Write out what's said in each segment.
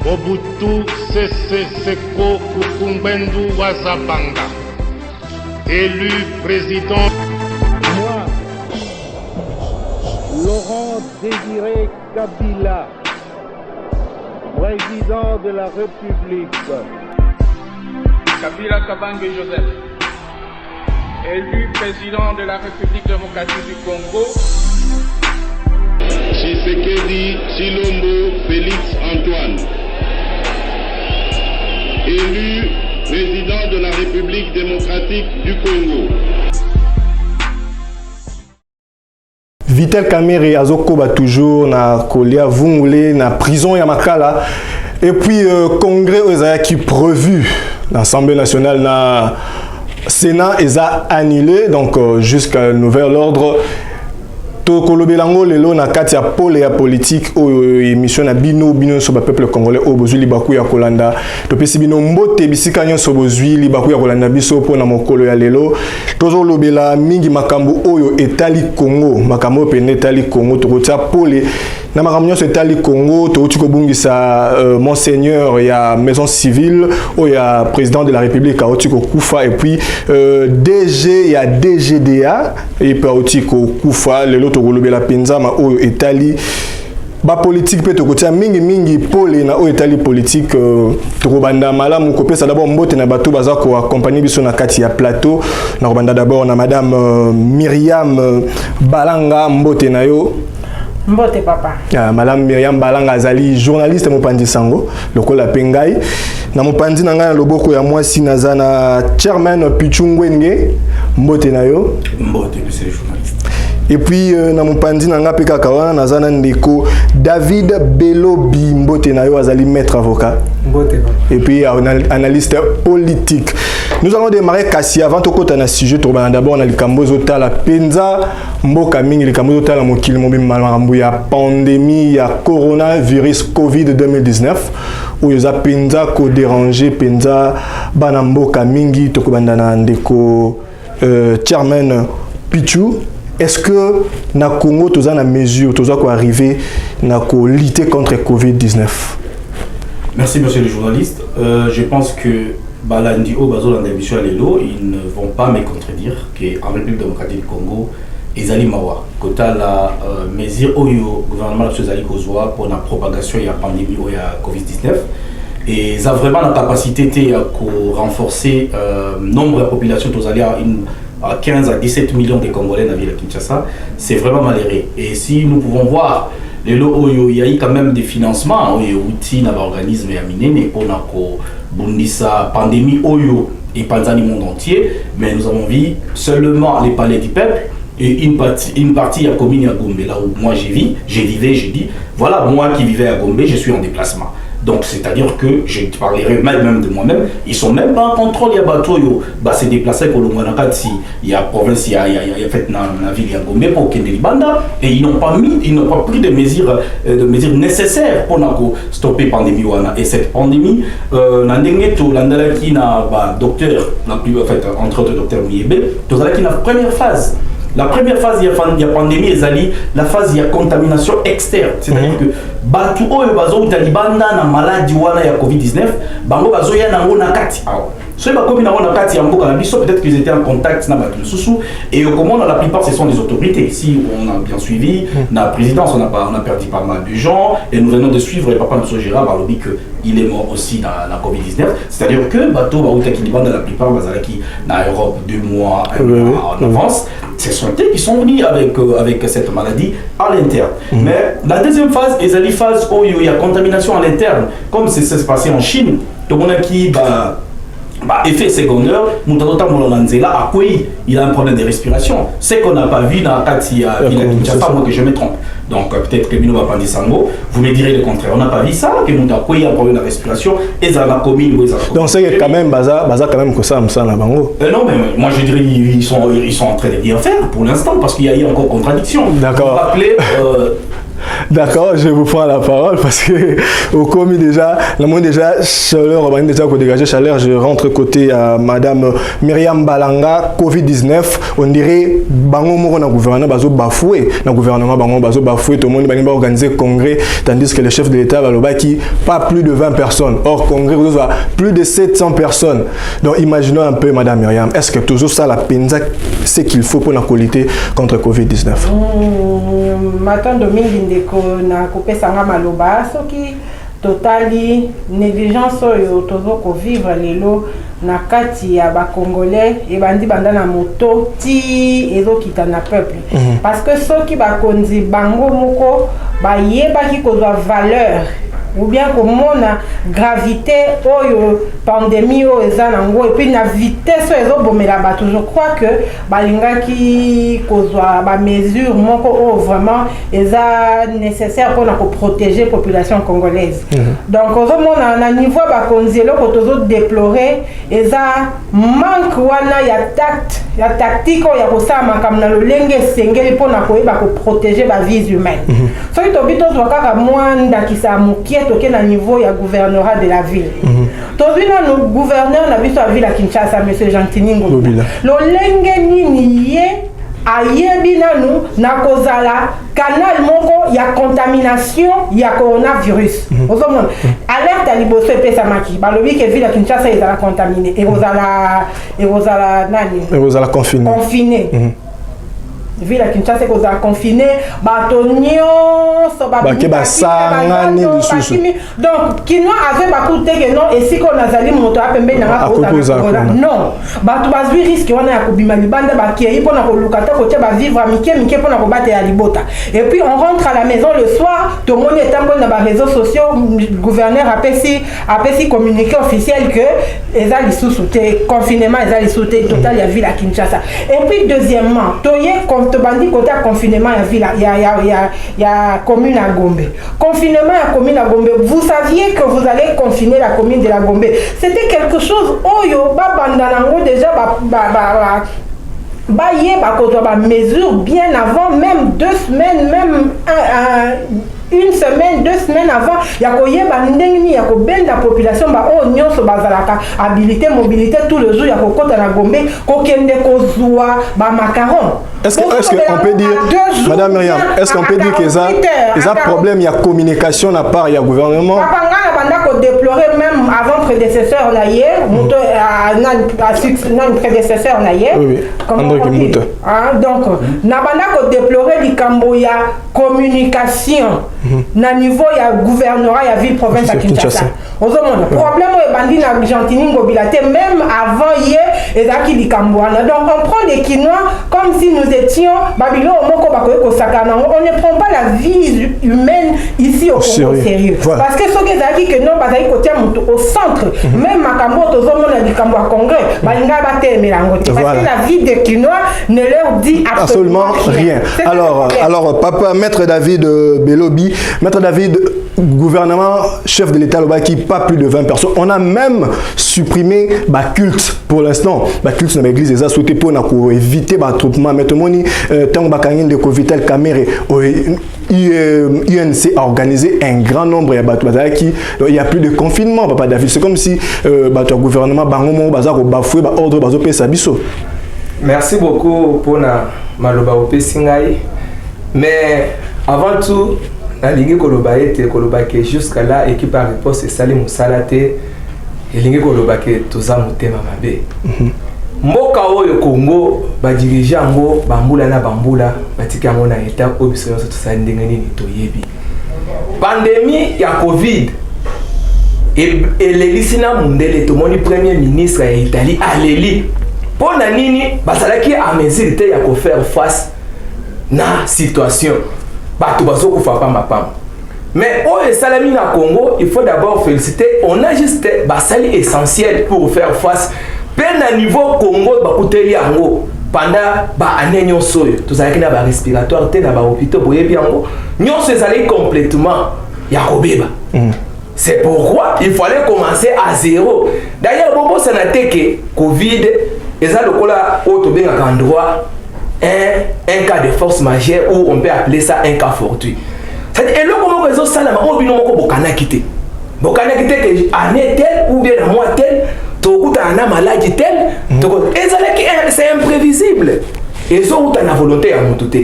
Mobutu Sese Seko Kukumbendu Wazabanga, élu président. Moi, Laurent Désiré Kabila, président de la République. Kabila Kabange Joseph, élu président de la République démocratique du Congo. Tshisekedi Tshilombo Félix Antoine, élu président de la République démocratique du Congo. Vital Kamerhe azokoba toujours na kolia vungule na prison ya Makala. Et puis congrès qui prévu l'Assemblée nationale na Sénat est annulé donc jusqu'à nouvel ordre. Tokolobelango lelo na kati ya pole ya politique o émission na bino sur le peuple congolais o bozwi libaku ya kolanda to pesi bino mbote bisika nyonso bozwi libaku ya kolanda biso po na mokolo ya lelo tozo lobela mingi makambo oyo etali Congo makambo pene etali Congo tokotia pole na makambo nyonso etali Congo touti ko bungisa monseigneur ya maison civile o ya président de la République a oti ko kufa et puis DG ya DGDA et pa oti ko kufa lelo tokolobela penzama oyo etali ba politique pe tokotia mingi pole na oyo etali politique tokobanda malamu kopesa d'abord mbote na bato baza ko accompagner biso na kati ya plateau na kobanda d'abord na madame Myriam Balanga mbote na yo. Mbote papa. Madame Myriam Balanga azali journaliste mopandi sango lokola pengai na mopandi na nga na loboko ya mwasi nazana chairman Pichungwenge mbote na yo. Mbote monsieur journaliste. Et puis na mopandi na nga pe kaka wana nazana ndeko David Belobi mbote na yo azali maître avocat. Mbote papa. Et puis analyste politique. Nous allons démarrer kasi avant de côté na sujet to d'abord na likambo zotala penza mboka mingi likambo zotala mokili mobi malambu ya pandémie ya coronavirus Covid-19 où yoza penza ko déranger penza bana mboka mingi to kobanda na ndeko chairman Pichu. Est-ce que na Congo toza na mesure toza ko arriver na ko lutter contre Covid-19? Merci monsieur le journaliste. Je pense que Balandi au bazo dans l'émission Lelo, ils ne vont pas me contredire qu'en République démocratique du Congo, ezali mawa kota la mesure oyo gouvernement ezali kozwa pour la propagation de la pandémie ou ya Covid-19 et ça vraiment la capacité de renforcer nombre de population tozali à 15 à 17 millions de Congolais dans la ville de Kinshasa, c'est vraiment malheureux. Et si nous pouvons voir il y a eu quand même des financements il y a outils dans l'organisme et aminé pour la bundisa pandémie oyo et panzani monde entier, mais nous avons vu seulement les palais du peuple et une partie à commune à Gombe, là où moi je dis voilà, moi qui vivais à Gombe, je suis en déplacement. Donc c'est-à-dire que je parlerai même de moi-même, ils sont même pas en contrôle, il y a bateau, bah c'est déplacé pour le Mwanakati, il y a province, il y a fait dans la ville de Gombe pour Kendeli Banda, et ils n'ont pas pris de mesures nécessaires pour stopper la pandémie. Et cette pandémie, docteur, entre autres docteur Miebe, la première phase. La première phase de la pandémie est la phase de contamination externe. C'est-à-dire que Batu Oyo Bazo Talibanda na maladie wana ya Covid-19, Bango Bazo ya nango na kati. Ceux qui ont été en peut-être qu'ils étaient en contact avec Soussou et comment la plupart ce sont des autorités. Si on a bien suivi, la présidence on a perdu pas mal de gens et nous venons de suivre et papa Monsieur Gérard Balobi qu'il est mort aussi dans la Covid-19. C'est-à-dire que bateau dans la plupart qui dans l'Europe 2 mois en avance, ce sont eux qui sont venus avec cette maladie à l'interne. Mais la deuxième phase est la phase où il y a contamination à l'interne, comme c'est passé en Chine. Tout le monde qui effet secondaire, il a un problème de respiration. Ce qu'on n'a pas vu dans la Katia, moi que je me trompe. Donc peut-être que Bino va pas dire ça, vous me direz le contraire. On n'a pas vu ça, que nous avons un problème de respiration, et ça a commune. Donc c'est quand même baza quand même que ça me semble bango. Non mais moi je dirais ils sont en train de bien faire pour l'instant parce qu'il y a eu encore contradiction. D'accord. Vous rappelez D'accord, je vous prends la parole parce que au commis déjà, chaleur, on va déjà dégager chaleur. Je rentre côté à Madame Myriam Balanga, Covid-19. On dirait bango moko na gouvernement bazo bafoué, na gouvernement bango bazo bafoué. Tout le monde va organiser congrès, tandis que le chef de l'État va le qui pas plus de 20 personnes. Or congrès vous plus de 700 personnes. Donc imaginons un peu Madame Myriam, est-ce que toujours ça la penza c'est qu'il faut pour la lutter contre Covid-19? Matin domingue ndeko na kopesa nga maloba soki totali négligence oyo tozoko vivre lelo na kati ya ba congolais et bandi banda na moto ti ezokita na peuple parce que soki bakonzi bango moko ba yebaki kozwa valeur ou bien comment la gravité oyo pandémie o ezanango et puis la vitesse ezo bomela bato. Je crois que balinga ki kozwa ba mesure moko o vraiment eza nécessaire pour protéger population congolaise. Donc au moins na niveau ba konzelo ko tozo déplorer eza manque wana ya tactique ya kosama comme na lolenge sengeli pour na koyeba ko protéger ba vies humaines. So to bito zo kaka mwanda kisa mukie toke na niveau ya gouvernorat de la ville. Tozina no gouverneur na biso ya ville à Kinshasa monsieur Jean-Tini Ngobila. Lolenge nini ye ayebi nanu na kozala canal moko ya contamination ya coronavirus. Ozomona alerte à liboso epesa maki balobi ke ville ya Kinshasa ezala contaminé et ozala nani ezala confiné. Ville à Kinshasa qu'on a confiné, batonio, donc qui nous avait bakouté que non et si qu'on a zali moto a pembe na non, batu bazui risque on a kubima libanda bakiri pour na kolukata ko tia ba vivre mike pour na ko battre à libota. Et puis on rentre à la maison le soir, tout le monde est en dans les réseaux sociaux, le gouverneur a fait communiqué officiel que ezali sous-souté confinement ezali sous-souté total ya ville à Kinshasa. Et puis deuxièmement, toye bandi côté confinement ya ville ya commune à Gombe. Confinement à commune à Gombe. Vous saviez que vous allez confiner la commune de la Gombe. C'était quelque chose oyo ba bandanango déjà mesure bien avant, même 2 semaines, même une semaine, 2 semaines avant, yakoyeba ndengni yakobenda population ba o nyonso bazalaka habilité mobilité tout le jour yakokota na Gombe kokende kozwa ba macaron. Est-ce qu'on peut dire, Madame Myriam, est-ce qu'on peut dire que ça un problème, il y a communication de la part du gouvernement? Déplorer même avant prédécesseur naïe, non prédécesseur naïe. Oui, donc, nabanda ko déplorer likambo ya communication na niveau ya gouvernorat ya ville province à Kinshasa. Ozomona problème e bandi na Jean-Tini Ngobila même avant hier ezaki likambo wana. Donc on prend les Kinois comme si nous étions Babylone moko bakoye ko sakana. On ne prend pas la vie humaine ici au Congo sérieux. Voilà. Parce que ce que ezaki que non bazali côté au centre même makambo tozomona likambo à congrès balinga batemela ngote parce que la vie des Kinois ne leur dit absolument rien. Alors papa maître David Belobi, maître David, gouvernement, chef de l'État, qui pas plus de 20 personnes. On a même supprimé le culte pour l'instant. Le culte dans l'église, ils ont sauté pour éviter l'attroupement. Maintenant, tant que de Covitel Caméré, UNC a organisé un grand nombre il y a plus de confinement, papa David. C'est comme si le gouvernement Bangomo Bazar bafoué ordre Bazopé Sabiso. Merci beaucoup pour Maloba Singaï. Mais avant tout, nalingi koloba ete koloba ke jusqu'à là équipe à réponse et Salim Moussalate elingi koloba ke toza motema mabe. Mboka oyo Congo ba dirigeant ngo bambula na bambula batika ngo na état obiso yoso tosali ndenge nini toyebi. Pandémie ya Covid et l'Elisina Mundele tomoni premier ministre ya Italie aleli pona nini basalaki a mesure te ya ko faire face na situation. Mais au Salami na Congo, il faut d'abord féliciter. On a juste basali essentiel pour faire face. Peine à niveau Congo, bakuteli ango pendant ba année nyonso. Tous avec na ba respiratoire, te na ba hôpital boye biango. Nyonso ezali complètement yakobeba. C'est pourquoi il fallait commencer à zéro. D'ailleurs, bobo sanate que Covid eza lokola auto benga endroit un cas de force majeure ou on peut appeler ça un cas fortuit. c'est-à-dire eloko moko ezosalama oyo bino moko bokanaki te ke année telle ou bien na mois tel tokutana na maladie tel ezalaki c'est imprévisible ezouta na volonté ya motu te.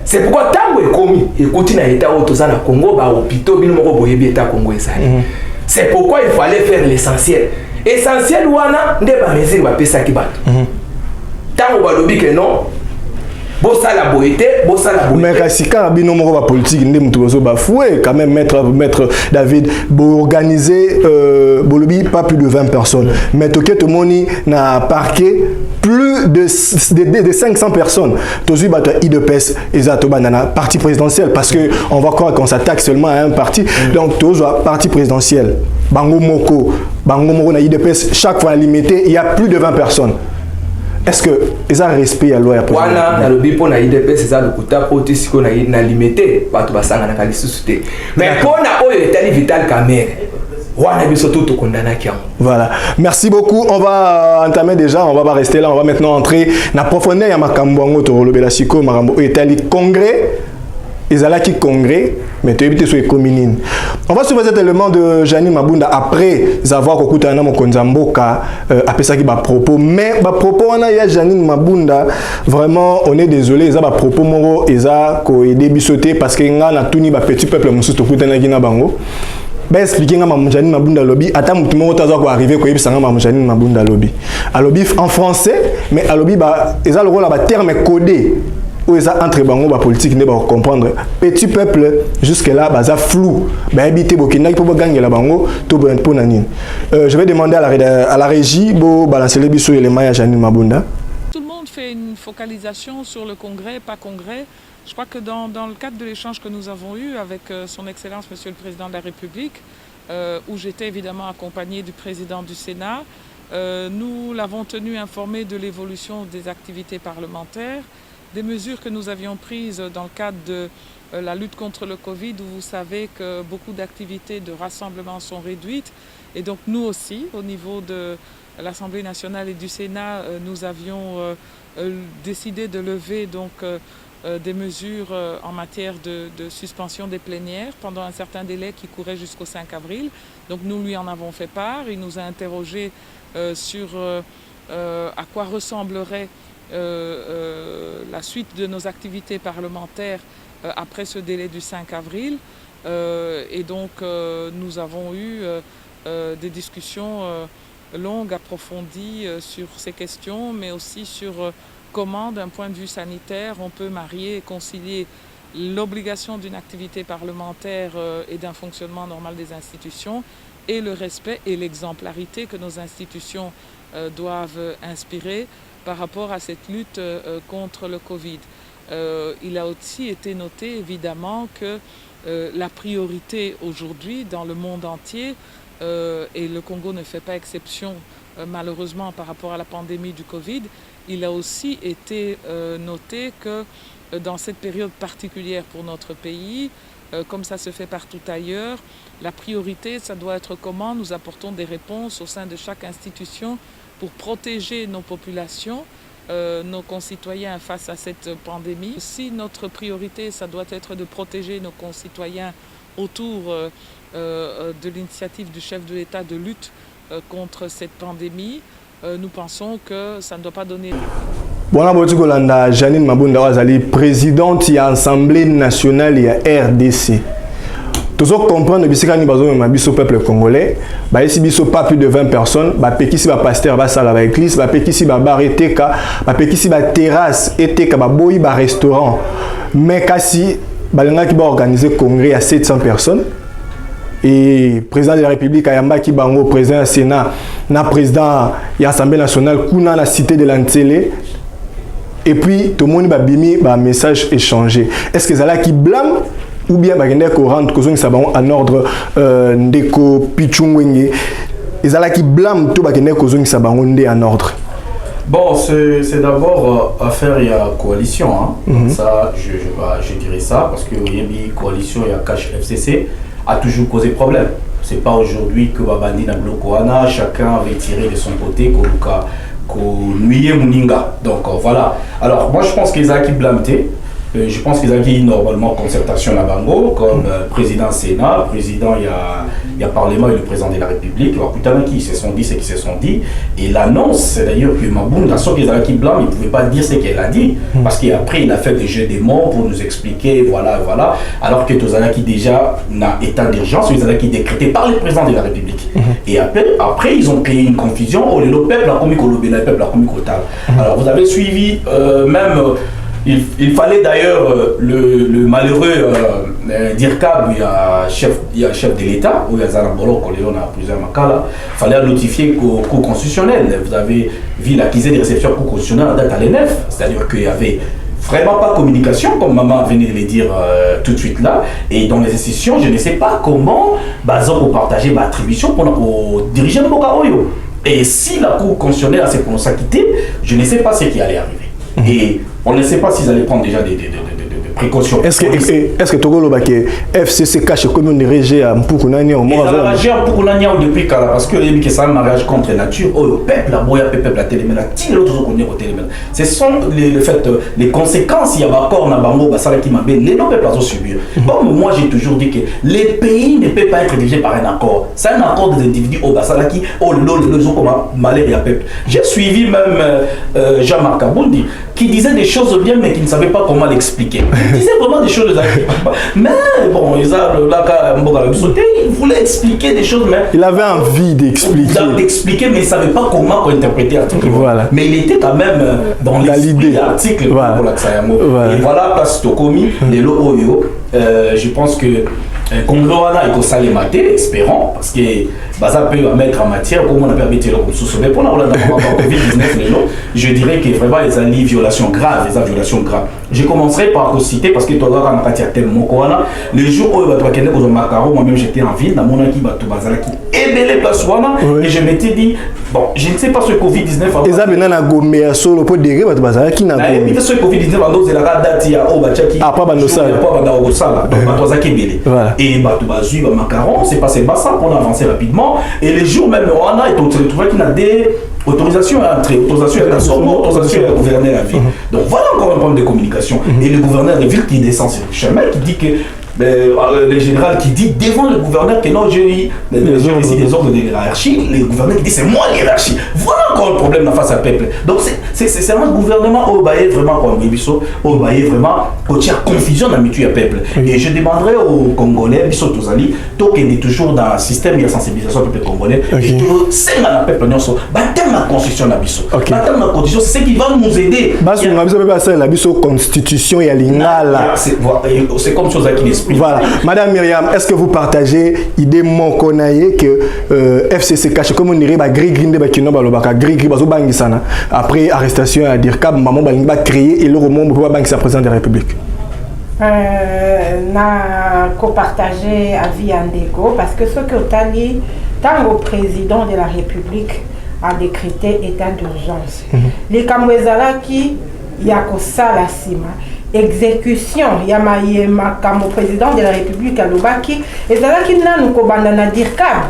C'est pourquoi tango ekomi ekuti na état oyo toza na Congo ba hôpitaux bino moko boyebi état Congo ezali. C'est pourquoi il fallait faire l'essentiel. Essentiel wana nde ba mesure ba pesaki bato. Tango balobi que non bosala boité mais kasi quand bino moko ba politique nde mutu bozo ba foué quand même maître David bo organiser bolobi pas plus de 20 personnes mais toke to moni na parquet plus de 500 personnes tozu bato IDPS ezato banana parti présidentiel parce que on va croire qu'on s'attaque seulement à un parti donc tozu parti présidentiel bango moko na IDPS chaque fois limité il y a plus de 20 personnes. Est-ce que ils ont respect à la loi ya président? Wana na lobi pona IDPS ça le kuta poti siko na limité bato basanga na kali susute. Mais pona oyo etali Vital Kamerhe. Wana biso tout condamné qui. Voilà. Merci beaucoup. On va entamer déjà, on va pas rester là, on va maintenant entrer na profondeur ya makambo ngo to lobela siko makambo etali congrès. Ezalaki congrès, mais tu es sur les communes. On va suivre cet élément de Janine Mabunda après avoir kokuta na mokonza mboka après ça qui ba propos mais ba propos on a Janine Mabunda vraiment on est désolé ça ba propos moro eza ko aider bisoter parce que nga na tuni ba petit peuple musu to kuta na gina bango ba expliquer nga Janine Mabunda lobby ata mutu moko tazo ko arriver ko yebisa nga Janine Mabunda lobby a lobby en français mais a lobby ba eza le rôle ba terme codé où ils ont entre bango ba politique ne ba comprendre petit peuple jusque là baza flou ba habiter bokina pour gagner la bango to pour nanine. Je vais demander à la régie bo balancer les biso éléments ya Janine Mabunda. Tout le monde fait une focalisation sur le congrès, pas congrès. Je crois que dans le cadre de l'échange que nous avons eu avec son Excellence Monsieur le Président de la République, où j'étais évidemment accompagné du Président du Sénat, nous l'avons tenu informé de l'évolution des activités parlementaires, des mesures que nous avions prises dans le cadre de la lutte contre le Covid, où vous savez que beaucoup d'activités de rassemblement sont réduites. Et donc nous aussi, au niveau de l'Assemblée nationale et du Sénat, nous avions décidé de lever donc, des mesures en matière de suspension des plénières pendant un certain délai qui courait jusqu'au 5 avril. Donc nous lui en avons fait part. Il nous a interrogé sur à quoi ressemblerait la suite de nos activités parlementaires après ce délai du 5 avril. Et donc nous avons eu des discussions longues, approfondies sur ces questions, mais aussi sur comment, d'un point de vue sanitaire, on peut marier et concilier l'obligation d'une activité parlementaire et d'un fonctionnement normal des institutions et le respect et l'exemplarité que nos institutions doivent inspirer par rapport à cette lutte contre le Covid. Il a aussi été noté évidemment que la priorité aujourd'hui dans le monde entier, et le Congo ne fait pas exception malheureusement par rapport à la pandémie du Covid, il a aussi été noté que dans cette période particulière pour notre pays, comme ça se fait partout ailleurs, la priorité, ça doit être comment nous apportons des réponses au sein de chaque institution pour protéger nos populations, nos concitoyens face à cette pandémie. Si notre priorité, ça doit être de protéger nos concitoyens autour de l'initiative du chef de l'État de lutte contre cette pandémie, nous pensons que ça ne doit pas donner... Bona botiko landa Janine Mabunda wazali présidente ya Assemblée nationale ya RDC. Tous comprendre bisika ni bazo ma biso peuple congolais, ba esi biso pas plus de 20 personnes, ba pekisi ba pasteur ba sala ba église, ba pekisi ba bar eteka, ba pekisi ba terrasse eteka ba boyi ba restaurant. Mais kasi balenga ki ba organiser congrès à 700 personnes. Et président de la République Ayamba ki bango président du Sénat, na président de l'Assemblée nationale kuna la cité de l'Antsele. Et puis tout le monde va bimi ba message échangé. Est-ce que c'est là qui blâme ou bien bagende ko rendre kozongi sabon en ordre ndeko pichungwenge. Ils là qui blâme tout bagende kozongi sabon ndé en ordre. Bon, c'est d'abord affaire il y a coalition hein. Ça je dirais ça parce que la coalition il y a cash FCC a toujours causé problème. C'est pas aujourd'hui que Babandi na blokoana, chacun avait tiré de son côté ko nuyer muninga. Donc voilà. Alors moi je pense qu'ils ont qui blâmé je pense qu'ils ont dit normalement concertation à Bango, comme président Sénat, président, il y a Parlement et le président de la République. Qui se sont dit ce qu'ils se sont dit. Et l'annonce, c'est d'ailleurs que Mabounda, sauf qu'ils avaient qui blanc, il ne pouvait pas dire ce qu'elle a dit. Parce qu'après, il a fait des jeux des mots pour nous expliquer, voilà. Alors que Tozalaki déjà n'a état d'urgence, ils avaient qui décrété par le président de la République. Et après, ils ont créé une confusion. Oh, le peuple a commis le peuple a commis Kotal. Alors, vous avez suivi même. Il fallait d'ailleurs le malheureux Dirkab, il y a chef de l'État, où il y a Zarabolo, on a plusieurs Makala, il fallait notifier au cours constitutionnel. Vous avez vu l'accusé de réception au cours constitutionnel en date à l'ENF, c'est-à-dire qu'il y avait vraiment pas de communication, comme maman venait de le dire tout de suite là. Et dans les institutions, je ne sais pas comment Bazo pour partager ma attribution pour diriger le Bokaroyo. Et si la cour constitutionnelle a ses prononcés quittés, je ne sais pas ce qui allait arriver. Et on ne sait pas s'ils allaient prendre déjà des précautions. Est-ce que Togo Lobake FCC cache comme une régie à Mpukunania au moins? Ils ont réagi à Mpukunania depuis parce que c'est un mariage contre nature. Oh, le peuple, la boya, le peuple, la téléméla, tout le qu'on est au téléméla. Ce sont les conséquences. Il y a encore un bango, ça qui m'a bien. Les peuples à subir. Bon, moi j'ai toujours dit que les pays ne peuvent pas être dirigés par un accord. C'est un accord des individus au Basala qui, oh, les ont comme malheur et à peuple. J'ai suivi même Jean-Marc Aboundi qui disait des choses bien mais qui ne savait pas comment l'expliquer. Il disait vraiment des choses, mais bon, il voulait expliquer des choses, mais il avait envie d'expliquer, mais il ne savait pas comment interpréter l'article. Voilà. Mais il était quand même dans l'idée de l'article. Voilà. Et voilà, place Tokomi, les Oyo, je pense que Congrès et Kosale Maté, espérons, parce que ça peut mettre en matière, comme on a permis de le sous-sommer pour la Covid-19, je dirais que vraiment les alliés violations graves, Je commencerai par citer, parce que toi, on a tellement le jour où tu as Macaro, moi-même j'étais en ville, dans mon équipe, et je m'étais dit, bon, je ne sais pas ce Covid-19. Et ça, maintenant, on a gommé à solo pour dire que qui n'a pas gommé. Ce Covid-19, on a date, il y a pas et Batoubazu, Macaron, c'est passé Bassa pour avancer rapidement. Et les jours même, on a trouvé qu'il y a des autorisations à entrer, autorisations à sortir, autorisations à gouverner la ville. Donc voilà encore un problème de communication. Et le gouverneur de ville qui descend sur le chemin, qui dit que le général qui dit devant le gouverneur que non, j'ai ici des ordres de hiérarchie, le gouverneur qui dit c'est moi l'hiérarchie. Voilà encore un problème face à peuple. Donc c'est un gouvernement au Baye vraiment comme Ibiso, au Baye vraiment au tiers confusion dans le peuple. Et je demanderai aux Congolais, Ibiso Tozali, tant qu'il est toujours dans le système de sensibilisation du peuple congolais, et que c'est dans le peuple nyonso, bâtir la constitution de l'Abiso. Bâtir la constitution, c'est ce qui va nous aider. L'Abiso constitution et l'ingala. C'est comme chose qui l'explique. Voilà. Madame Myriam, est-ce que vous partagez l'idée Monkonaye que FCC cache comme on dirait après arrestation à Dirkab, maman va créer et le roman pour banque sa président de la République? Na co-partagé avis Andeko parce que ce que Tali, tant au président de la République a décrété état d'urgence. Les Kamwezala qui Yakosala Sima. Exécution, Yama comme président de la République à Lobaki, et c'est là qu'il n'a nous kobandana Dirkab.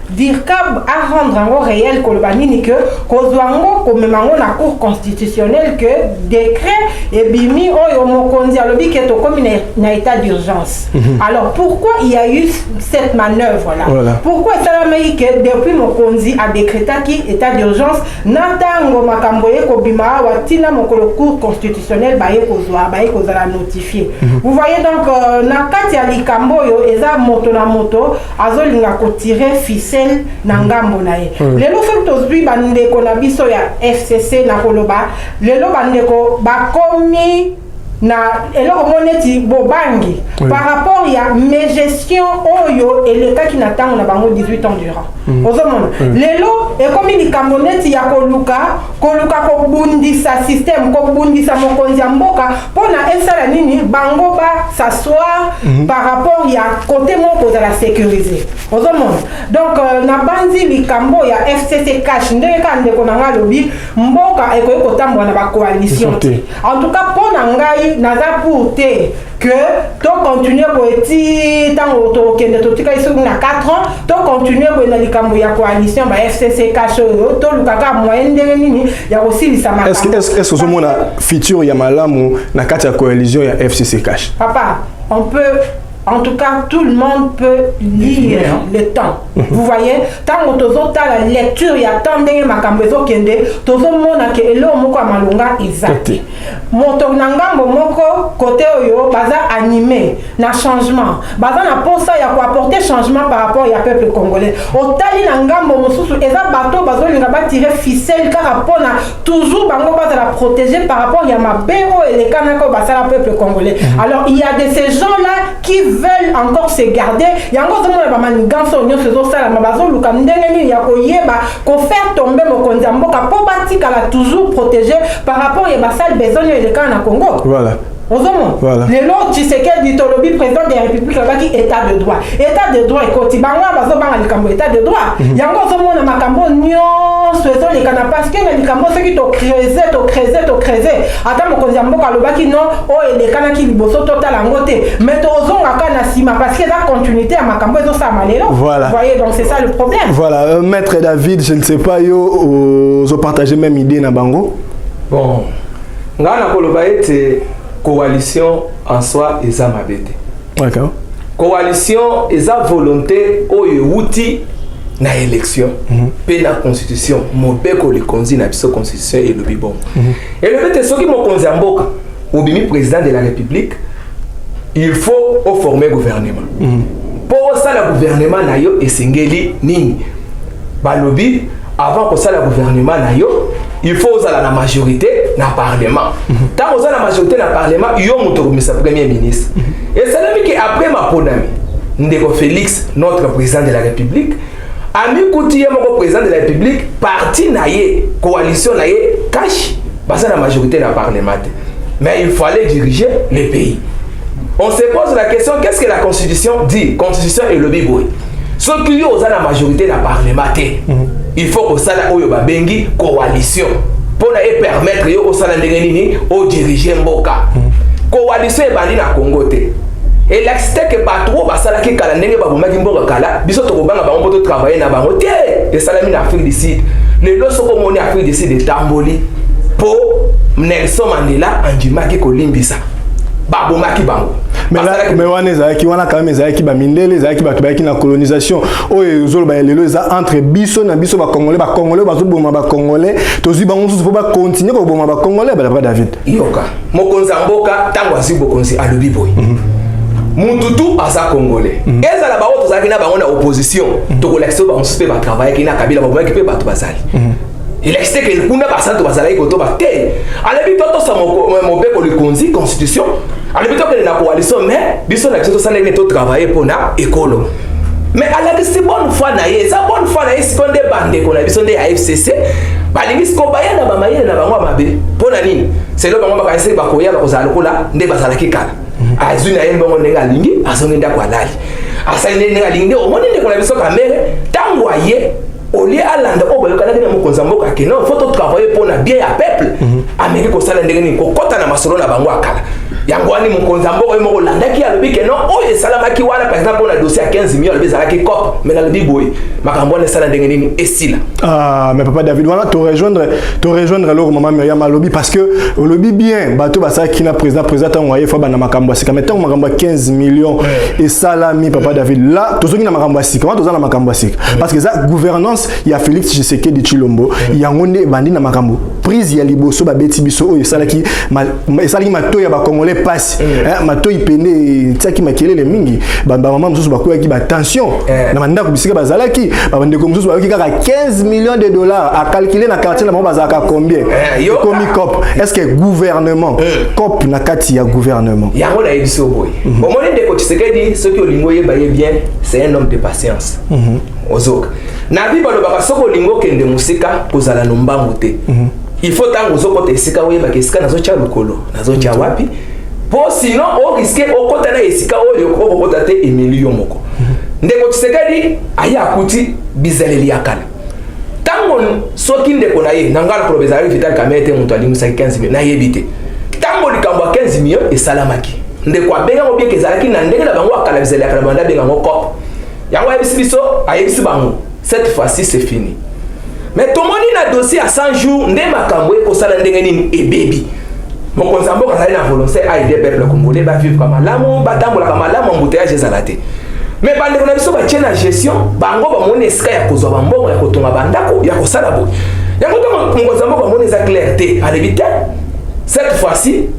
Dirkab a rendre en réel Kolbanini que Kozwango comme mango na cour constitutionnelle que décret et bimi o mokonzi à lobi qui est comme une état d'urgence. Alors pourquoi il y a eu cette manœuvre là? Pourquoi ça m'a dit que depuis mokonzi a décrété qui état d'urgence natango makamboye kobima watina mokolo cour constitutionnelle baye kozwa baye kozala notifié. Vous voyez donc na kati ya likamboyo eza moto na moto azolinga ko tirer ficelle na ngambo na ye. Lelo soki tozwi bandeko na biso ya FCC na koloba lelo bandeko bakomi na eloko moneti bobangi par rapport ya mes gestion oyo elekaki na tango na bango 18 ans durant. Ozomona lelo ekomi likambo neti ya koluka kobundisa système kobundisa mokonzi ya mboka pona esala nini bango ba s'asseoir par rapport ya côté moko za la sécuriser. Ozomona donc na banzi likambo ya FCC cash ndenge ka ndeko na ngalobi mboka ekoki kotambola na ba coalition. En tout cas pona ngai ngai naza pour te que to continuer boeti tant to kende to tika iso na 4 ans to continuer bo na likambo ya coalition ba FCC cacho to lukaka moyen ndenge nini ya kosilisa makambo. Est-ce que mona futur ya malamu na kati ya coalition ya FCC cash? Papa, on peut en tout cas, tout le monde peut lire le temps. Vous voyez, tant que tu as la lecture, il y a tant de makambezo kende, tu as que elo moko amalunga izaki. Moto nanga moko côté oyo baza animé na changement. Baza na posa ya ko apporter changement par rapport au peuple congolais. Otali nanga mosusu eza bato bazo linga ba tirer ficelle car rapport na toujours bango baza la protéger par rapport ya mabero et les kanako basala peuple congolais. Alors il y a de ces gens là qui veulent encore se garder. Yango zomo ba maniganso nyonso zo sala mabazo luka ndenge ni ya koyeba ko faire tomber mokonzi mboka po batika la toujours protégé par rapport ya basal besoin de cas na Congo. Voilà. Voilà. Le lot tu sais quel dit Tolobi président de la République là qui état de droit. État de droit et banga bazo banga likambo état de droit. Yango zomo na makambo nyonso zo le kana parce que na likambo ce qui to creuser. Ata mokonzi mboka lobaki non o ele kana ki liboso total ngote. Mais to zonga kana sima parce que la continuité à makambo zo sa malelo. Voilà. Vous voyez donc c'est ça le problème. Voilà, maître David, je ne sais pas yo zo partager même idée na bango. Bon. Ngana koloba ete coalition en soi eza mabete. D'accord. Coalition eza volonté oyo wuti na élection pe na constitution mobeko le konzi na biso constitution et le bibon. Et le fait soki mo konzi mboka obimi président de la République, il faut former gouvernement. Pour ça le gouvernement na yo esengeli nini? Balobi avant que ça le gouvernement na yo, il faut aux la majorité na parlement. Tant aux la majorité na parlement, yo motokomisa premier ministre. Et ça veut dire qu'après ma ponami, Ndeko Félix, notre président de la République, ami Koutiye mon président de la République, parti naie, coalition naie, cache, basa la majorité na parlement. Mais il fallait diriger le pays. On se pose la question, qu'est-ce que la Constitution dit? Constitution et le biboui. Ce qui est aux la majorité na parlement. Il faut que ça la oyo ba bengi coalition pour permettre yo au sala ndenge nini au diriger mboka. Coalition e bandi na Congo te. Et l'acte que pas trop ba sala ki kala ndenge ba bomaki mboka kala biso to kobanga ba mboto travailler na bango te. Et sala mi na Afrique du Sud. Le loso ko moni Afrique du Sud de tamboli pour Nelson Mandela andimaki kolimbisa. Ba bomaki bango. Mais wana quand même ezaki ba mindele ezaki ba tobaki na colonisation oyo zolo ba lelo eza entre biso na biso ba congolais bazo boma ba congolais tozi bango nzuzu po ba continuer ko boma ba congolais ba David yoka mokonzi mboka tango azibo konzi alobi boy Muntutu asa congolais ezala ba oto zaki na bango na opposition to kolexo ba onsupe ba travailler ki na kabila ba bomaki pe bato bazali. Il existe que le Kunda Bassanto Basalaï Koto Bate. À l'habitude, ça mon bec pour le Consi, Constitution. À l'habitude, que la coalition, mais, bisous, la question, ça n'est pas travailler pour la écolo. Mais à la question, bonne fois, naïe, ça bonne fois, naïe, c'est qu'on des bandes, qu'on a besoin de AFCC. Balingi Skobaya, na Bamaye, na Bangwa Mabe. Pour la ligne, c'est le moment où Bakoya, Bakozalokola, ne Basalaki Kala. Azuna Mbongo Nenga Lingi, Azonenda Kwalali. Asane Nenga Lingi, au moins, on a besoin de la mère, t'envoyer. Au lieu à l'ande au bout de mon consambo qui non faut travailler pour la bien à peuple Amérique au salon de l'Union kokota na masolo na bango akala yangwani mon consambo et mon landa qui a le bique non oh et salama qui wala par exemple on a dossier à 15 millions le bezala qui cop mais dans le biboy makambo na salon de l'Union et si là mais papa David voilà te rejoindre alors maman Myriam Alobi parce que au lobby bien bateau basa qui na président envoyé fois bana makambo c'est comme tant makambo 15 millions et salami papa David là tout ce qui na makambo si comment tout ça na makambo si parce que ça gouvernance il y a Félix Tshisekedi Tshilombo il y a ngone bandi na makambo prise ya liboso ba beti biso oyo salaki salaki mato ya ba congolais passe mato ipende tsaki makelele mingi ba maman mususu ba koyaki ba tension na manda ko bisika bazalaki ba bande ko mususu ba kaka 15 millions de dollars à calculer na quartier na bazaka combien komi cop est-ce que gouvernement cop na kati ya gouvernement ya ngona ebiso boy au moment de ko Tshisekedi ce que olingo ye baye bien c'est un homme de patience ozoka na bi balo baka soko lingo kende musika kozala no mbangu te il faut tango zoko te sika oyeba ke sika nazo cha lukolo nazo cha wapi po sinon o risque o kota na esika oyo ko kota te emilio moko ndeko Tshisekedi aya akuti bizaleli yakala tango soki ndeko na ye nangala probezali vital kamete mutu alimusa 15 na yebite tango likambo 15 millions et salamaki ndeko abenga ngo bien kezalaki na ndenge na bango akala bizela kala banda benga ngo cop yango ayebisi biso ayebisi bango cette fois-ci c'est fini mais tomoni na dossier à 100 jours nde makambo ekosala ndenge nini ebebi mokonzi mboka azali na volonté aider peuple congolais ba vivre comme malamu batambola comme malamu embouteillage ezalate mais bandeko na biso batie na gestion bango bamoni esika ya kozwa bambongo ya kotonga bandako ya kosala boye yango ntango mokonzi mboka bamoni eza clair te alebi te cette fois-ci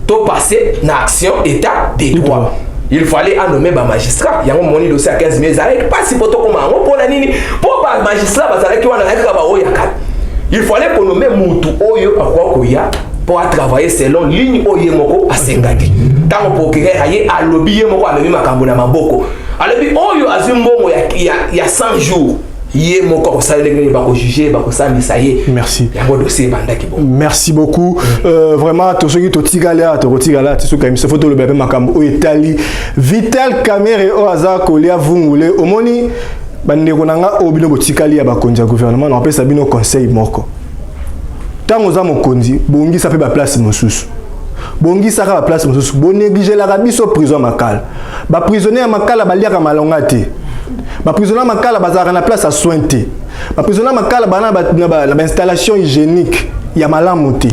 to passer na action état des droits il fallait nommer ba magistrat yango moni dossier à 15 000 avec pas si poto comme ngo pona nini po ba magistrat bazalaki wana ka ba oya kala il fallait pour nommer mutu oyo akwa koya pour travailler selon ligne oyo moko asengaki tango pokere aye alobi ye moko amemi makambo na maboko alobi oyo azimbongo ya 100 jours yé mon corps ça les ba ko juger ba ko sambisa ye merci yango dossier bandaki bon merci beaucoup vraiment to soki to tigala to tigala to soki mi photo le bébé makambo o Italie Vital Kamerhe o aza kolia vungule omoni bandeko nanga obino botikali ya bakonzi ya gouvernement na pesa bino conseil moko tango za mokonzi bongisa pe ba place mosusu bongisa ka ba place mosusu bo négliger la biso prison makala ba prisonnier makala baliaka malonga te ba prisonnier makala bazara na place à sointer ba prisonnier makala bana ba installation hygiénique ya malamu te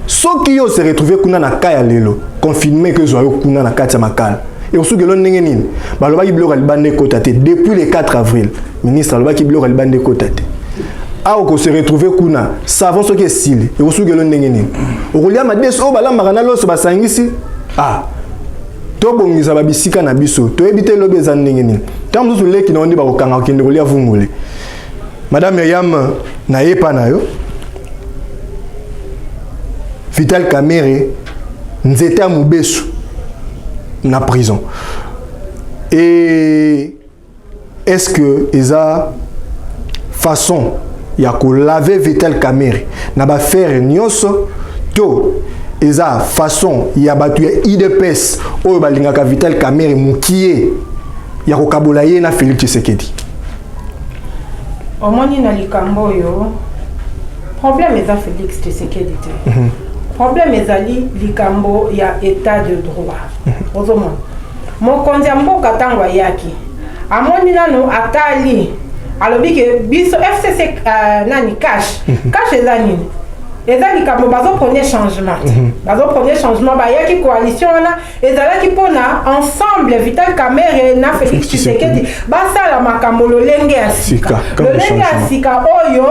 soki yo se retrouver kuna na kaya lelo confinement que zo yo kuna na kati ya makala et au sugelo ndenge nini baloba ki biloko libande kota te depuis le 4 avril ministre aloba ki biloko libande kota te ao ko se retrouver kuna savon soki esili et au sugelo ndenge nini okolia madeso balamba kana loso basangisi tobongisa babisika na biso toyebite lobe za ndenge nini tango musu leki na ondi bakokanga okende kolia vungule madame Myriam na yepa na yo Vital Kamerhe nzete ya mubesu na prison et est-ce que eza façon ya ko laver Vital Kamerhe na ba faire nyonso to eza façon ya batu ya IDPS oyo balingaka Vital Kamerhe mukie ya ko kabola ye na Félix Tshisekedi omoni na likambo yo problème eza Félix Tshisekedi te problème ezali likambo ya état de droit ozomona mokonzi ya mboka tango ayaki amoni nano atali alobi ke biso FCC nani cash eza nini eza likambo bazoprenir changement bazoprenir changement bayaki coalition wana ezalaki mpona ensemble Vital Kamerhe na Félix Tshisekedi basala makambo lolenge ya sika lolenge ya sika oyo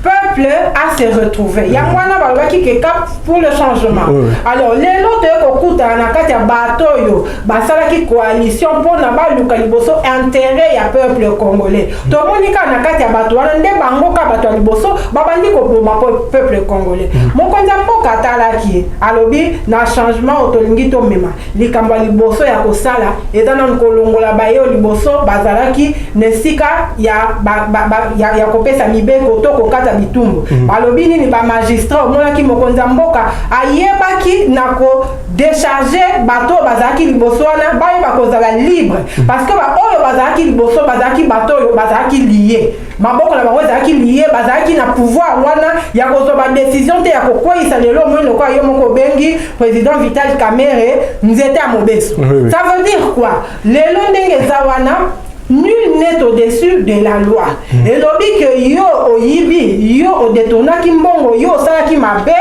peuple a se retrouver yango wana balobaki ke cap pour le changement alors lelo toyekokutana na kati ya bato oyo basalaki coalition mpona baluka liboso intérêt ya peuple congolais tomoni kaka na kati ya bato wana nde bango ka bato ya liboso babandi koboma peuple congolais mokonzi mboka atalaki alobi na changement otolingi tomema likambo ya liboso ya kosala eza na kolongola baye liboso bazalaki nesika ya kopesa mibeko to kokata bitumbu balobi nini ba magistrat omonaki mokonzi mboka ayebaki na ko décharger bato bazalaki liboso wana bayeba kozala libre parce que ba oyo bazalaki liboso bazalaki bato oyo bazalaki lié maboko na bango ezalaki lié bazalaki na pouvoir wana ya kozwa ba décision te ya kokweyisa lelo moi lokola yo moko bengi président Vital Kamerhe nzete ya mobeso ça veut dire quoi lelo ndenge eza wana nul n'est au-dessus de la loi et lobi que yo oyibi yo odetournaki mbongo yo osalaki mabe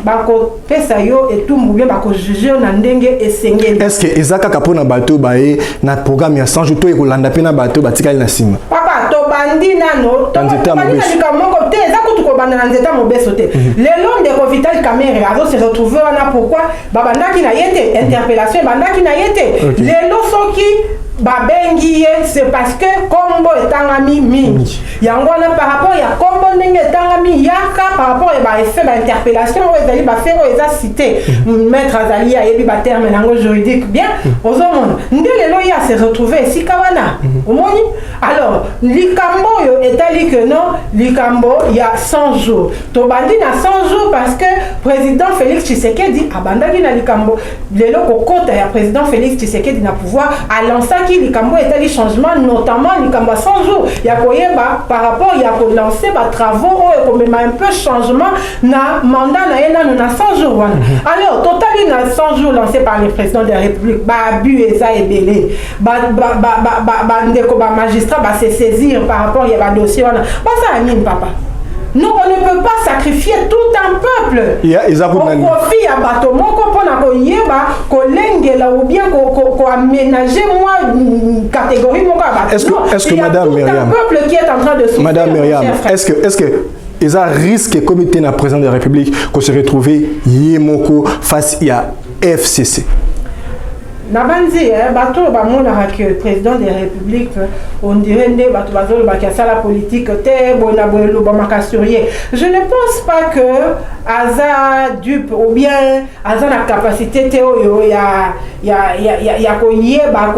bako pesa yo etumbu bien bako juger na ndenge esengeli est-ce que ezaka kapona bato bae na programme ya 100 jours to ekolanda pe na bato batikali na sima papa to bandi nano to bandi na likamoko te ezaka tuko banda na nzeta mobeso te lelo ndeko Vital Kamerhe azo se retrouver wana pourquoi babandaki na yete interpellation bandaki na yete lelo soki babengi ye c'est parce que kombo etangami mingi yango na par rapport ya kombo ndenge etangami yaka par rapport ba effet ba interpellation o ezali ba faire o eza cité maître azali ayebi ba terme nango juridique bien ozomona ndelelo ya se retrouver sika wana omoni alors likambo yo etali que non likambo ya 100 jours to bandi na 100 jours parce que président Félix Tshisekedi abandaki na likambo lelo kokota ya président Félix Tshisekedi na pouvoir à lancer qui likambo est les changements notamment likambo 100 jours ya koyeba par rapport ya ko lancer ba travaux comme un peu changement na mandat na yena na 100 jours wana alors totali na 100 jours lancé par le président de la République ba abus eza ebele ba ndeko ba magistrat ba se saisir par rapport ya ba dossier wana ba ça anime papa. Non, on ne peut pas sacrifier tout un peuple. Au profit à bateau, mon compagnon ko yeba, ko lengela ou bien ko aménager moi catégorie mon gars. Est-ce que Madame Myriam, tout un peuple qui est en train de souffrir. Madame Myriam, est-ce que ils ont risqué comme était la présidente de la République qu'on se retrouve yemoko face à FCC? Nabanzi, bateau, le président de la République, on dirait que la politique, je ne pense pas que Aza dupe ou bien Aza la capacité de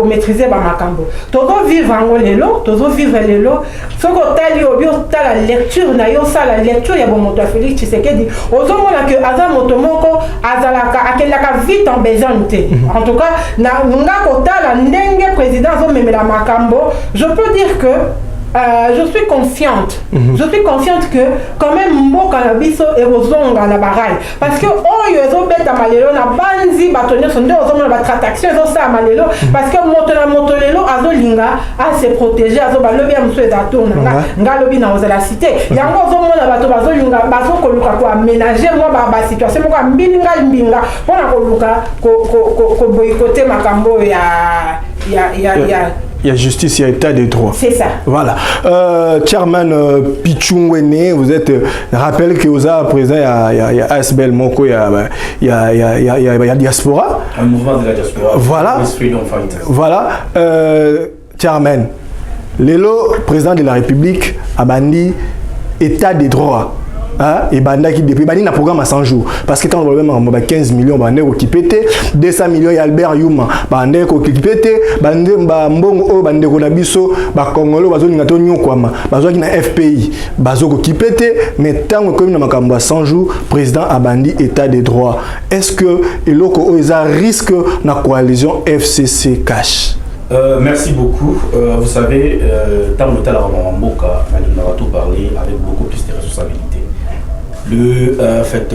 maîtriser Makambo. Todo vivre en lelo, todo vivre lelo. Ce que tali obio la lecture na yo ça la lecture ya bon moto Félix Tshisekedi. Ozomona que Aza motomoko Aza la ka vite en besoin. En tout cas na nga kotala ndenge président zo memela Makambo, je peux dire que je suis confiante. Je suis confiante que quand même mboka na biso erozonga na barai parce que oyo ezo beta malelo na banzi batonyo sonde ozomona ba transaction ezo sa malelo parce que moto lelo azo linga a se protéger azo balobi ya mso ezatona nga lobi na ozala cité yango ozomona bato bazo linga bazo koluka ko aménager moi ba situation moko mbinga pona koluka ko boycotter makambo ya il y a justice, il y a état de droit. C'est ça. Voilà. Chairman Pichungwene, vous êtes. Rappelle que vous êtes présent, il y a ASBL Moko, il y a Diaspora. Un mouvement de la diaspora. Voilà. Voilà. Chairman, Lelo, président de la République, a banni état de droit. Et banda qui depuis bani na programme à 100 jours parce que tant problème en 15 millions bande qui pété 200 millions y Albert Yuma bande ko qui pété bande ba mbongo o bande ko na biso ba Congolo bazo ninga to nyokwama bazo ki na FPI bazo ko qui pété mais tant comme na makambo à 100 jours président a bandi état de droit est-ce que eloko o eza risque na coalition FCC cash? Merci beaucoup. Vous savez, tant le tal Mboka, on a tout parlé avec beaucoup plus de responsabilités.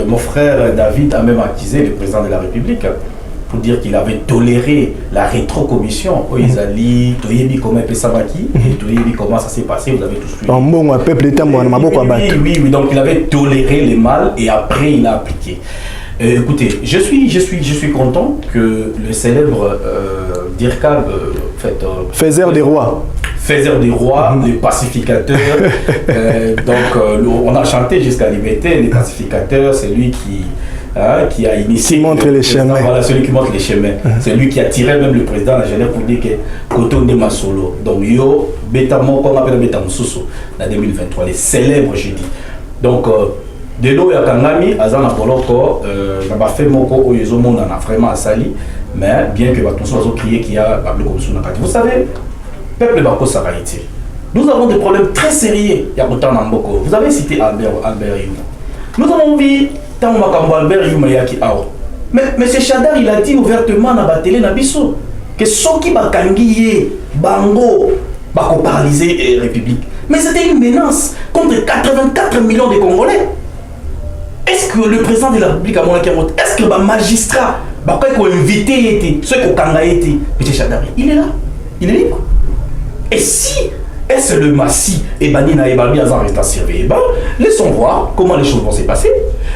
Mon frère David a même accusé le président de la République pour dire qu'il avait toléré la rétrocommission. Ils ont dit, comment comment ça s'est passé, vous avez tous suivi. Oui, donc il avait toléré le mal et après il a appliqué. Écoutez, je suis content que le célèbre Dirkab Faiseur des rois. Faiseur des rois, les pacificateurs. On a chanté jusqu'à l'IBT, les pacificateurs, c'est lui qui a initié. Qui montre les chemins. Voilà, celui qui montre les chemins. C'est lui qui a tiré même le président de la Genève pour dire que Koto Ndema Solo. Donc, yo, Betamo, qu'on appelle Betamo Sousso, en 2023, les célèbres jeudi. Donc, de l'eau, il y a Kangami, Azana Poloko, n'a pas fait Moko, Oyezomo, on a vraiment à Sali, mais bien que Batonso a crié qu'il y a Pablo Komsou Nakati. Vous savez, peuple Bako Saraïti, nous avons des problèmes très sérieux. Il y a autant d'Amboko. Vous avez cité Albert Yuma. Nous avons vu tant Makambo Albert Yuma Yaki Ao. Mais M. Chadar, il a dit ouvertement dans la télé Nabiso que ceux qui Bakangi Bango Bako paralyser la République. Mais c'était une menace contre 84 millions de Congolais. Est-ce que le président de la République a montré est-ce que le magistrat qu'on invité ceux qu'on a été M. Chadar, il est là, il est libre. Et si est-ce le Massi et Banina et Babi Azan restent à surveiller, laissons voir comment les choses vont se passer.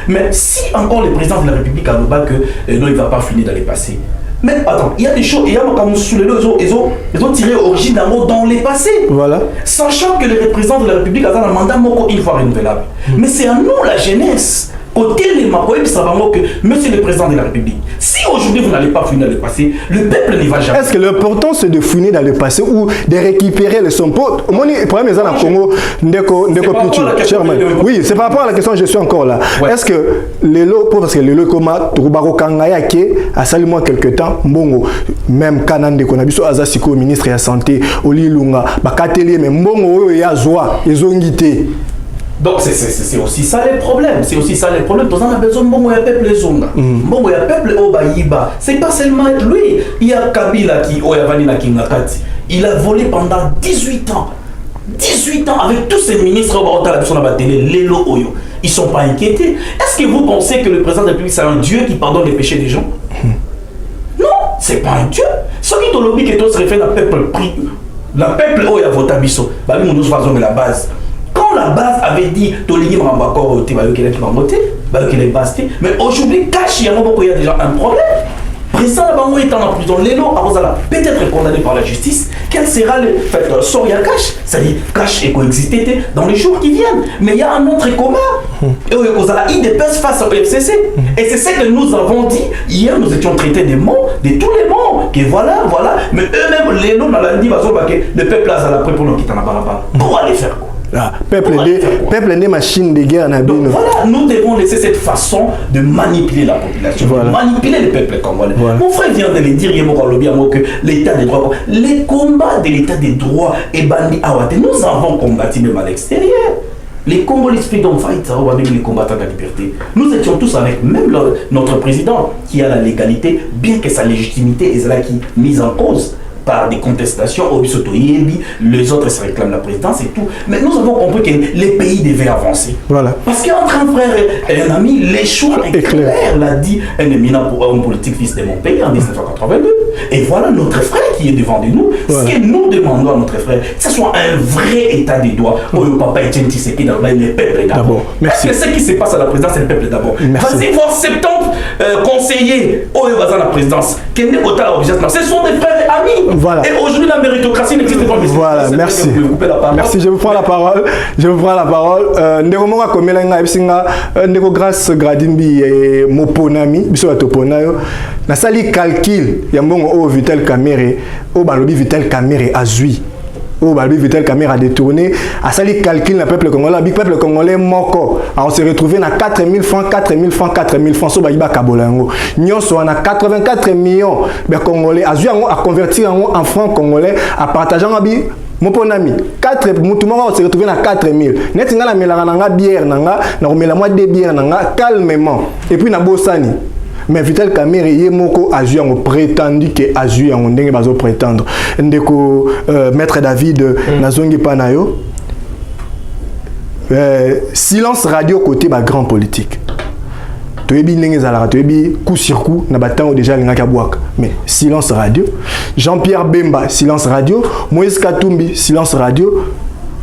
Mais si encore le président de la République a le bas que non, il ne va pas finir d'aller passer. Mais attends, il y a des choses, il y a comme sous les deux, ils ont tiré origine dans les passés. Voilà. Sachant que le représentant de la République a un mandat une fois renouvelable. Mais c'est à nous, la jeunesse. Côté les Makoïb, ça va que monsieur le président de la République, si aujourd'hui vous n'allez pas finir dans le passé, le peuple ne va jamais. Est-ce que l'important c'est de finir dans le passé ou de récupérer les sommes? Au moins, le problème est en Congo, oui, c'est par rapport à la question, je suis encore là. Ouais. Est-ce que les lots, parce que les lots comme Toubaro Kangayake, à saluement quelque temps, Mbongo, même Kanande Konabiso, Azasiko, ministre de la Santé, Oli Lunga, Bakatelier, mais Mbongo, Yazwa, ils ont guité. Donc c'est aussi ça les problèmes. C'est aussi ça les problèmes. Dans un besoin bon il y a peuple zonga. Bon il y a peuple Obaïba. C'est pas seulement lui. Il y a Kabila qui Oyavani la Kingakati. Il a volé pendant 18 ans. 18 ans avec tous ces ministres Lelo Oyo. Ils sont pas inquiétés. Est-ce que vous pensez que le président de la République c'est un dieu qui pardonne les péchés des gens? Non, c'est pas un dieu. Ce qui te lobby que toi se réfère à peuple pris. La peuple Oya Votabiso. Bah nous nous faisons la base. Quand la base avait dit Toligi Mambakor mais aujourd'hui, il y a déjà un problème. Président Bango est en prison, Lelo peut-être condamné par la justice. Quel sera le fait Soria Cash? C'est-à-dire Cash et coexister dans les jours qui viennent. Mais il y a un autre commun. Et il dépêche face au FCC. Et c'est ce que nous avons dit. Hier, nous étions traités des mots, de tous les mots. Que voilà. Mais eux-mêmes, Lelo, on a dit le peuple a la pour nous quitter la barabara. Pour aller faire quoi? Peuple n'est machine de guerre. Donc voilà, nous devons laisser cette façon de manipuler la population, de manipuler le peuple congolais. Mon frère vient de le dire, que l'état des droits, les combats de l'état des droits et bandit Awate, nous avons combattu même à l'extérieur. Les Congolais Freedom Fighters, avec les combattants de la liberté, nous étions tous avec même notre président qui a la légalité, bien que sa légitimité est là qui mise en cause par des contestations, les autres se réclament la présidence et tout. Mais nous avons compris que les pays devaient avancer. Voilà. Parce qu'entre un frère et un ami, les choix est clair, l'a dit un éminent homme politique fils de mon pays en 1982. Et voilà notre frère qui est devant de nous. Voilà. Ce que nous demandons à notre frère, que ce soit un vrai état des droits. Oh, le papa Etienne Tshisekedi, le peuple d'abord. Est-ce que ce qui se passe à la présidence, c'est le peuple d'abord? Vas-y voir 70 conseillers au à la présidence. Ce sont des frères et amis. Voilà. Et aujourd'hui, la méritocratie n'existe pas. Voilà, merci. Merci, je vous prends la parole. Ndekomoka komela nga ebisinga ndeko grâce Gradimbi et Moponami, biso atoponayo. Na sali calcul ya mbongo o Vital Kamerhe, o balobi Vital Kamerhe azui. Oh, bah, Vital Kamerhe a détourné, a sali calcul le peuple congolais, le peuple congolais moko. On s'est retrouvé dans 4 000 francs, 4 000 francs, 4 000 francs, so ba iba kabolango. Nyon so on a 84 millions de congolais, a zui à convertir en francs congolais, à partager en abi. Mon bon ami, 4 on s'est retrouvé dans 4 000. Net nga la melanga nanga bière nanga, na mela moi de bière nanga calmement. Et puis na bosani. Mais Vital Kamerhe yemoko azui en prétendu que azui en ndenge bazo prétendre. Ndeko maître David nazongi panayo. Silence radio côté ba grand politique. Toyebi ndenge zalaka toyebi coup sur coup na batango déjà linga kabwaka. Mais silence radio. Jean-Pierre Bemba silence radio. Moïse Katumbi silence radio.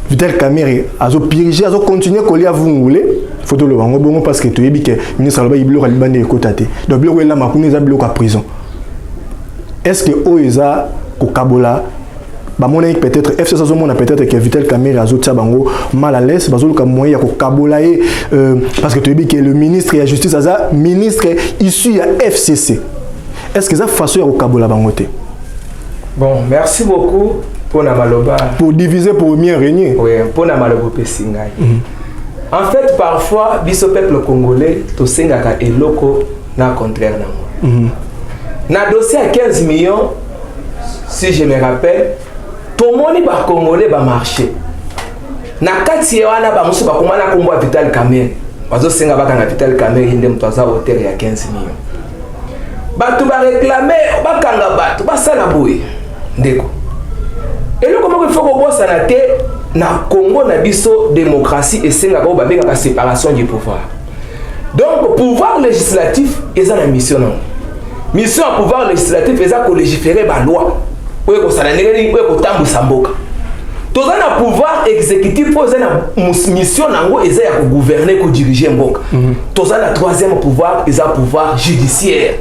Vital Kamerhe azo piriger azo continuer coller à Vungule. Photo le bango bongo parce que tu es que ministre Alba Iblo Alibande ekotate. Donc bilo la makuni za bilo ka prison. Est-ce que Oeza ko Kabola ba mona peut-être FC ça mona peut-être que Vital Kamerhe azo tia bango mal à l'aise bazo ka moyen ko Kabola parce que tu es que le ministre de la justice aza ministre issu à FCC. Est-ce que ça façon ya ko Kabola bango te? Bon, merci beaucoup pour na maloba. Pour diviser pour mieux régner. Oui, pour na maloba pesingai. En fait, parfois, biso peuple congolais, to sengaka eloko na contraire nango. Na dossier à 15 millions, si je me rappelle, tout le monde ba congolais ba marché. Na kati wana ba musu ba komana kombo Vital Kamerhe. Bazo senga baka na Vital Kamerhe inde mtoza hotel ya 15 millions. Batu ba réclamer ba kanga batu ba sala boye. Ndeko. Eloko moko il faut ko bossa na te na Congo na biso démocratie et senga ko ba benga séparation du pouvoir. Donc pouvoir législatif eza na mission non. Mission à pouvoir législatif eza ko légiférer ba loi. Oye ko sala ngeli oye ko tambusa mboka. Toza na pouvoir exécutif po eza na mission nango eza ya ko gouverner ko diriger mboka. Toza na troisième pouvoir eza pouvoir judiciaire.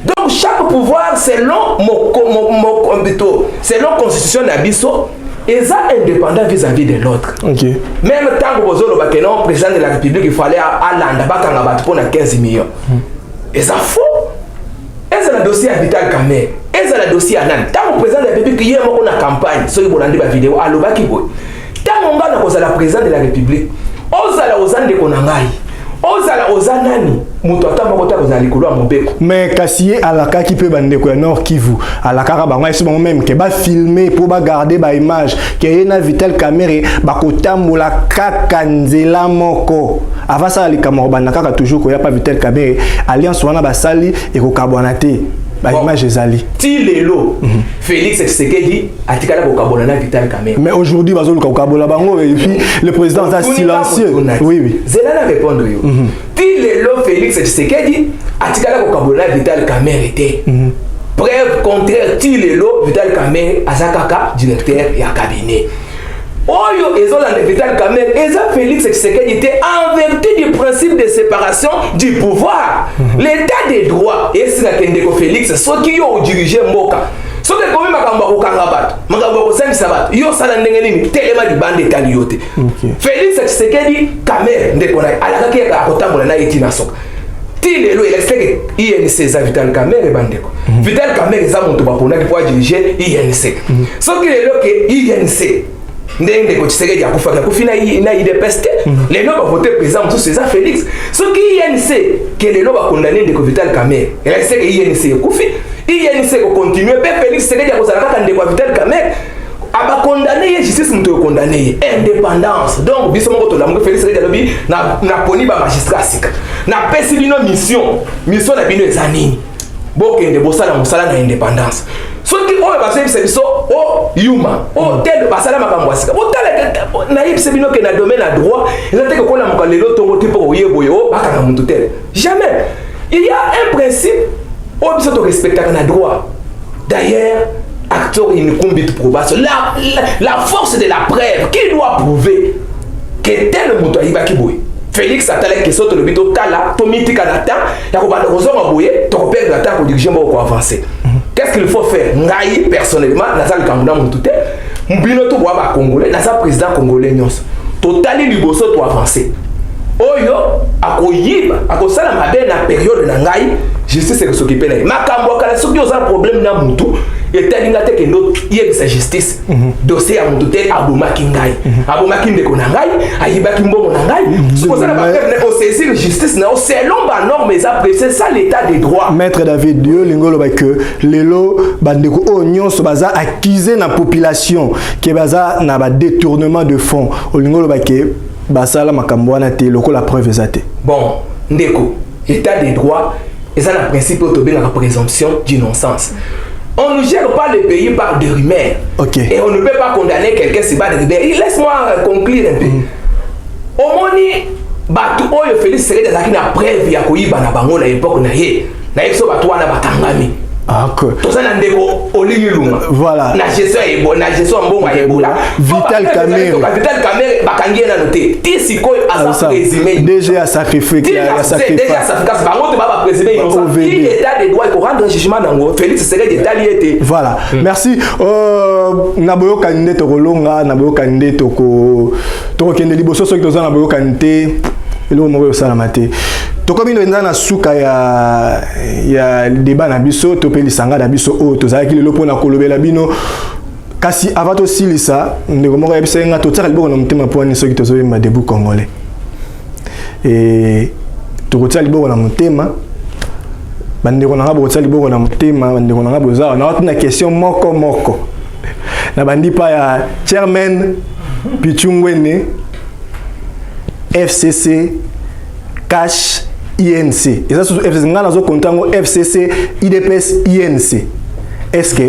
Donc chaque pouvoir selon selon constitution de Abisso est indépendant vis-à-vis de l'autre. Okay. Même tant que vous non président de la République il fallait à l'anda bakanga pour 15 millions. Et ça faux. Et c'est le dossier à Vital Kamerhe. Et c'est le dossier à Nan. Tant que président de la République il y a une campagne sur les vidéo à l'obaki boy. Tant qu'on a la président de la République. Ozala ozande konangai. Ozala ozanani. moto atamba kota ko za likolo ya mobeko. Mais kasiye alaka ki pe bande ko Nord Kivu alaka ka bango esi bango même ke ba filmer pour ba garder ba image ke yena Vital Kamerhe ba kotambola kaka nzela moko avant ça ali kamorba kaka toujours ko ya pas Vital Kamerhe alliance wana ba sali et ko kabwana te ba image ezali ti lelo Félix Tshisekedi atikala ko kabona na Vital Kamerhe. Mais aujourd'hui bazolu ko kabola bango et puis le président est silencieux. Oui. Zela na répondre yo. Ti lelo Félix Tshisekedi atikala ko kabona Vital Kamerhe te. Preuve contraire ti lelo Vital Kamerhe azakaka directeur ya cabinet. Oyo ezolanda Vital Kamerhe eza Félix Tshisekedi était en vertu du principe de séparation du pouvoir. L'état des droits et c'est la kende ko Félix soki yo diriger mboka. Soki komi makambo ko kanga bato, makambo ko sambisa bato. Yo sala ndenge nini telema di bande tali yote. Félix Tshisekedi Kamerhe ndeko na alaka ke ka kotambola na itina soka. Ti lelo il explique INC za Vital Kamerhe bandeko. Vital Kamerhe za monto bapona ki po diriger INC. Soki lelo ke INC ndenge ko Tshisekedi akufaka kufina na idepeste lelo ba voter président tout ça Félix soki INC que lelo ba condamner ndeko Vital Kamerhe elle sait que INC kufi INC ko continuer pe Félix Tshisekedi akozala kaka ndeko Vital Kamerhe aba condamner justice muto condamner indépendance donc biso moko to lamuko Félix Tshisekedi alobi na poni ba magistrat sika na pesi bino mission na bino ezanini bokende bosala mosala na indépendance soki oyo basebisa biso o yuma o tel basala makambo asika botala na yebisa bino ke na domaine à droit ezate ko na mokalo lelo tongo tipo oyeboye o baka na muntu tel jamais il y a un principe o biso to respecter na droit d'ailleurs acteur une combite probation la force de la preuve qui doit prouver que tel muntu ayibaki boye Félix atala ke soto le bito tala to mitika na temps ya ko banda kozonga boye to ko perdre la temps ko diriger mbo ko avancer. Qu'est-ce qu'il faut faire? Ngai personnellement nazali kanguna muntu te mbino to bwa ba congolais naza président congolais nyonso totali liboso to avancer oyo akoyiba akosala mabe na période na ngai justice se s'occuper na makambo kala soki oza problème na mutu etalinga te ke ndo yebisa justice dossier ya mutu te abomaki ngai abomaki ndeko na ngai ayibaki mbongo na ngai sokozala baperne osaisir justice na selon ba norme eza c'est ça l'état des droits. Maître David Dieu lingolo ba que lelo bandeko o nyonso baza accusé na population ke baza na ba détournement de fonds o lingolo ba ke basala makambo wana te loko la preuve ezate. Bon ndeko état des droits eza na principe autobé la présomption d'innocence. On ne gère pas le pays par des rumeurs. Okay. Et on ne peut pas condamner quelqu'un si pas de rumeurs. Laisse-moi conclure un peu. Au moni, batu oyo Félix Tshisekedi azaki na preuve ya koyiba na bango na époque na ye. Na yeso batu wana bakangami. Ah, quoi. Tout ça na ndeko olingi lunga. Voilà. Na gestion ebo, na gestion mbongo ya Ebola. Vital Kamerhe. Vital Kamerhe bakangi na noté. Ti sikoyo asa présumé. Déjà à sacrifier. Déjà à sacrifier. Bango te baba présumé innocent. Il état des droits ko rendre jugement nango. Félix Tshisekedi état lié. Voilà. Merci. Naboyo kandé to kolonga, naboyo kandé to ko kende liboso so ki toza naboyo kandé. Elo mo sala maté. Tokomi no na suka ya débat na biso to pe lisanga na biso o tozalaki lelo pona kolobela bino kasi avato silisa ndeko moko ya biso nga to tsaka liboko na mutema po ani soki tozoyemba debout congolais et tokotsa liboko na mutema bandeko na ngabo tsa liboko na mutema bandeko na ngabo za na watina question moko na bandi pa ya chairman Pichungwene FCC cash INC. Et ça, FCC, FCC, IDPS, INC. Est-ce que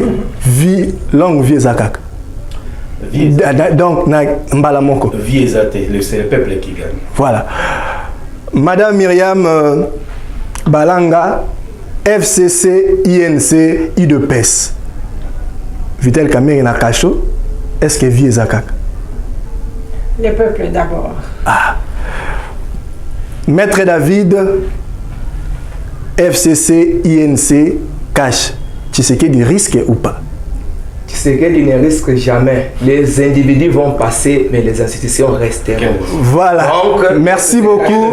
vie longue vie zakak? Donc, mbala moko. Vie exacte, c'est le peuple qui gagne. Voilà. Madame Myriam Balanga, FCC, INC, IDPS. Vital Kamerhe na kacho. Est-ce que vie zakak? Le peuple d'abord. Ah. Maître David, FCC, INC, cash. Tshisekedi risque ou pas? Tshisekedi ne risque jamais. Les individus vont passer, mais les institutions resteront. Voilà. Donc, merci beaucoup.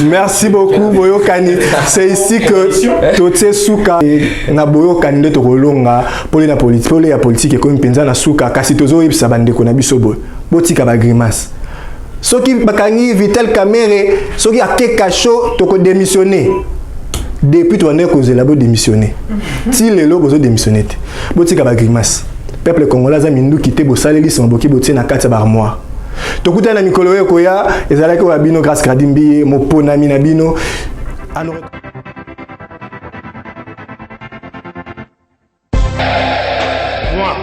Merci beaucoup, Boyo Kani. C'est ici que Totse Souka na Boyo Kani de Torolonga, pour la politique et comme Penza na Souka, Kasitozo et Sabandeko na Bisobo. Botika ba grimace. Soki bakangi Vital Kamerhe, soki a ke kacho toko démissionner. depuis tu as causé là-bas démissionner. Si les lots ont démissionné, botika ba grimace. Peuple congolais a mindu quitté bo saleli son boki botie na kati ba armoire. To kuta na mikolo yo koya ezala ko babino grâce Kradimbi mo pona mina bino. Moi,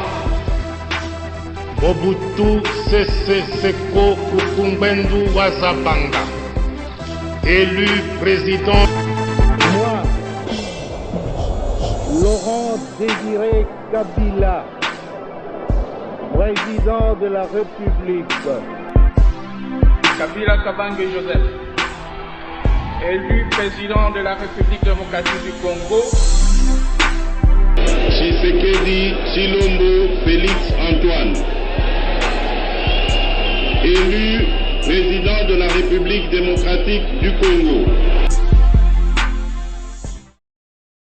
Mobutu Sese Seko Kukumbendu Wazabanga, élu président. Moi, Laurent Désiré Kabila, président de la République. Kabila Kabange Joseph, élu président de la République démocratique du Congo. Tshisekedi Chilombo Félix Antoine, élu président de la République démocratique du Congo.